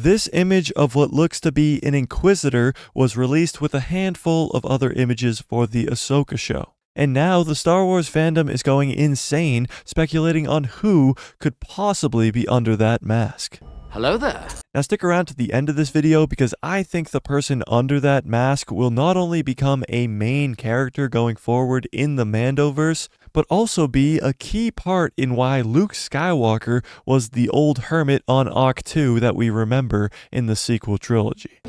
This image of what looks to be an Inquisitor was released with a handful of other images for the Ahsoka show. And now the Star Wars fandom is going insane, speculating on who could possibly be under that mask. Hello there. Now stick around to the end of this video because I think the person under that mask will not only become a main character going forward in the Mandoverse, but also be a key part in why Luke Skywalker was the old hermit on Ahch-To that we remember in the sequel trilogy.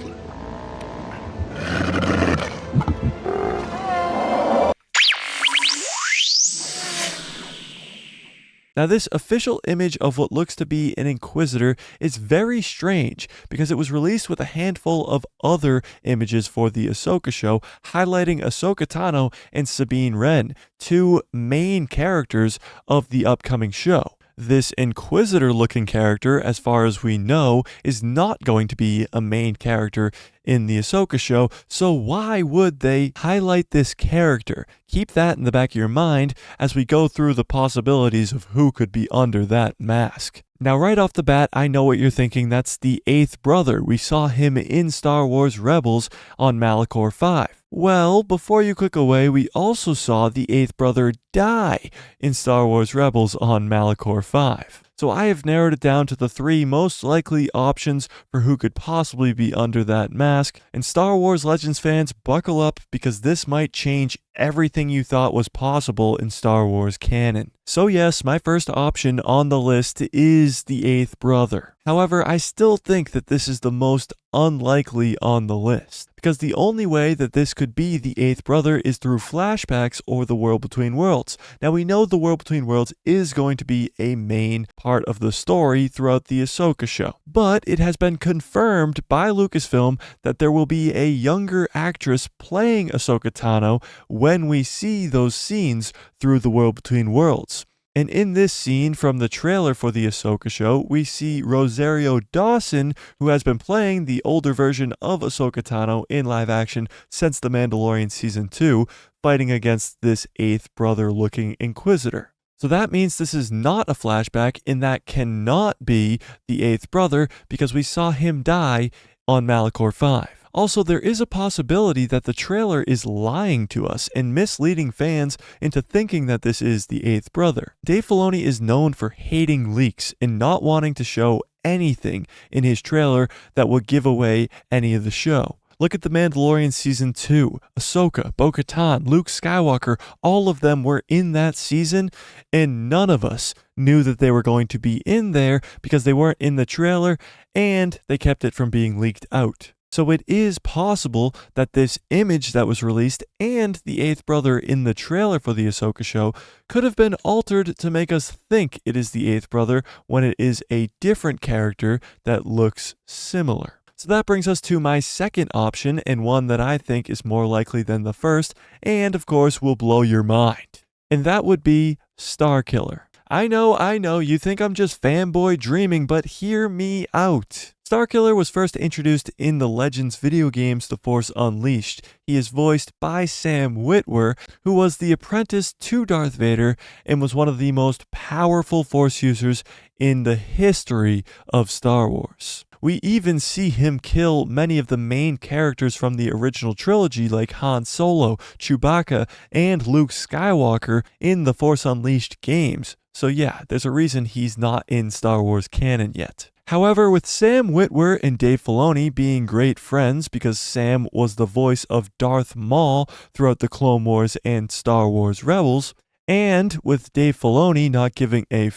Now this official image of what looks to be an Inquisitor is very strange because it was released with a handful of other images for the Ahsoka show, highlighting Ahsoka Tano and Sabine Wren, two main characters of the upcoming show. This Inquisitor-looking character, as far as we know, is not going to be a main character in the Ahsoka show, so why would they highlight this character? Keep that in the back of your mind as we go through the possibilities of who could be under that mask. Now right off the bat, I know what you're thinking, that's the 8th brother. We saw him in Star Wars Rebels on Malachor 5. Well, before you click away, we also saw the 8th brother die in Star Wars Rebels on Malachor 5. So I have narrowed it down to the 3 most likely options for who could possibly be under that mask. And Star Wars Legends fans, buckle up because this might change everything you thought was possible in Star Wars canon. So yes, my first option on the list is the 8th brother. However, I still think that this is the most unlikely on the list, because the only way that this could be the 8th brother is through flashbacks or the World Between Worlds. Now we know the World Between Worlds is going to be a main part of the story throughout the Ahsoka show, but it has been confirmed by Lucasfilm that there will be a younger actress playing Ahsoka Tano when we see those scenes through the World Between Worlds. And in this scene from the trailer for the Ahsoka show, we see Rosario Dawson, who has been playing the older version of Ahsoka Tano in live action since The Mandalorian Season 2, fighting against this 8th brother-looking Inquisitor. So that means this is not a flashback, and that cannot be the 8th brother because we saw him die on Malachor 5. Also, there is a possibility that the trailer is lying to us and misleading fans into thinking that this is the 8th brother. Dave Filoni is known for hating leaks and not wanting to show anything in his trailer that would give away any of the show. Look at The Mandalorian Season 2, Ahsoka, Bo-Katan, Luke Skywalker, all of them were in that season, and none of us knew that they were going to be in there because they weren't in the trailer, and they kept it from being leaked out. So it is possible that this image that was released and the 8th brother in the trailer for the Ahsoka show could have been altered to make us think it is the 8th brother when it is a different character that looks similar. So that brings us to my second option, and one that I think is more likely than the first, and of course will blow your mind. And that would be Starkiller. I know, you think I'm just fanboy dreaming, but hear me out. Starkiller was first introduced in the Legends video games The Force Unleashed. He is voiced by Sam Witwer, who was the apprentice to Darth Vader and was one of the most powerful Force users in the history of Star Wars. We even see him kill many of the main characters from the original trilogy like Han Solo, Chewbacca, and Luke Skywalker in the Force Unleashed games. So yeah, there's a reason he's not in Star Wars canon yet. However, with Sam Witwer and Dave Filoni being great friends because Sam was the voice of Darth Maul throughout the Clone Wars and Star Wars Rebels, and with Dave Filoni not giving a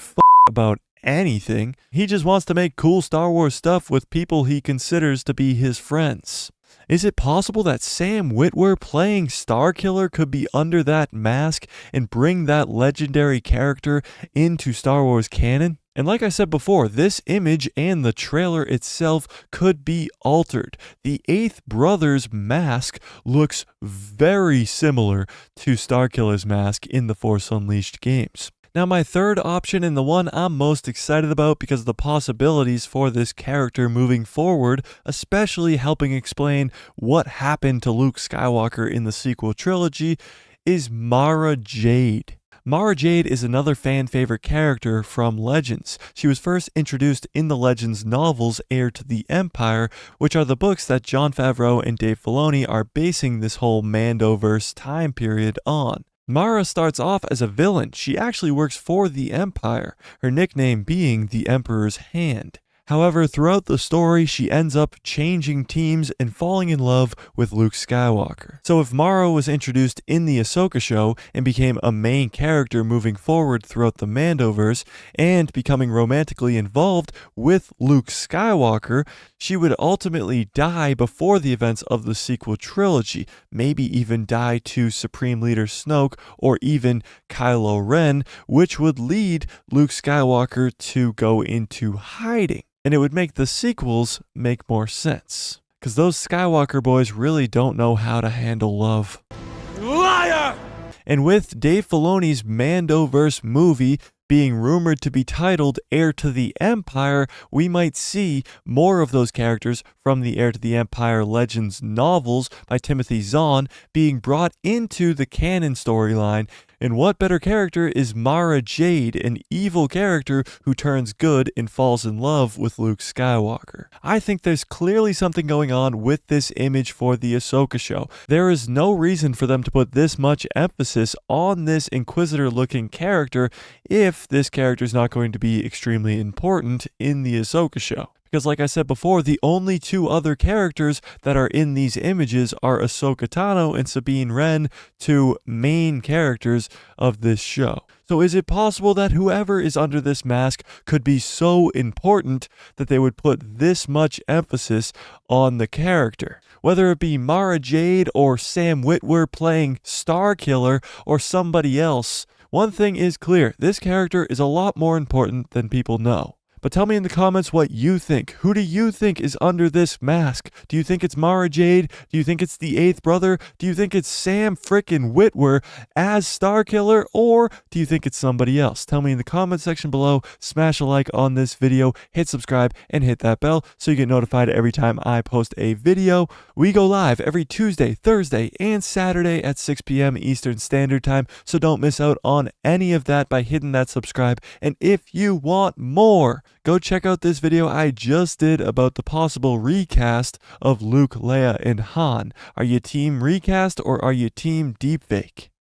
about anything, he just wants to make cool Star Wars stuff with people he considers to be his friends. Is it possible that Sam Witwer playing Starkiller could be under that mask and bring that legendary character into Star Wars canon? And like I said before, this image and the trailer itself could be altered. The 8th brother's mask looks very similar to Starkiller's mask in the Force Unleashed games. Now my third option, and the one I'm most excited about because of the possibilities for this character moving forward, especially helping explain what happened to Luke Skywalker in the sequel trilogy, is Mara Jade. Mara Jade is another fan favorite character from Legends. She was first introduced in the Legends novels Heir to the Empire, which are the books that Jon Favreau and Dave Filoni are basing this whole Mandoverse time period on. Mara starts off as a villain. She actually works for the Empire, her nickname being the Emperor's Hand. However, throughout the story, she ends up changing teams and falling in love with Luke Skywalker. So if Mara was introduced in the Ahsoka show and became a main character moving forward throughout the Mandoverse and becoming romantically involved with Luke Skywalker, she would ultimately die before the events of the sequel trilogy, maybe even die to Supreme Leader Snoke or even Kylo Ren, which would lead Luke Skywalker to go into hiding. And it would make the sequels make more sense. Because those Skywalker boys really don't know how to handle love. Liar! And with Dave Filoni's Mandoverse movie being rumored to be titled Heir to the Empire, we might see more of those characters from the Heir to the Empire Legends novels by Timothy Zahn being brought into the canon storyline. And what better character is Mara Jade, an evil character who turns good and falls in love with Luke Skywalker? I think there's clearly something going on with this image for the Ahsoka show. There is no reason for them to put this much emphasis on this Inquisitor-looking character if this character is not going to be extremely important in the Ahsoka show. Because like I said before, the only two other characters that are in these images are Ahsoka Tano and Sabine Wren, two main characters of this show. So is it possible that whoever is under this mask could be so important that they would put this much emphasis on the character? Whether it be Mara Jade or Sam Witwer playing Starkiller or somebody else, one thing is clear, this character is a lot more important than people know. But tell me in the comments what you think. Who do you think is under this mask? Do you think it's Mara Jade? Do you think it's the 8th brother? Do you think it's Sam frickin' Witwer as Starkiller? Or do you think it's somebody else? Tell me in the comment section below. Smash a like on this video, hit subscribe, and hit that bell so you get notified every time I post a video. We go live every Tuesday, Thursday, and Saturday at 6 p.m. Eastern Standard Time, so don't miss out on any of that by hitting that subscribe. And if you want more, go check out this video I just did about the possible recast of Luke, Leia, and Han. Are you team recast or are you team deepfake?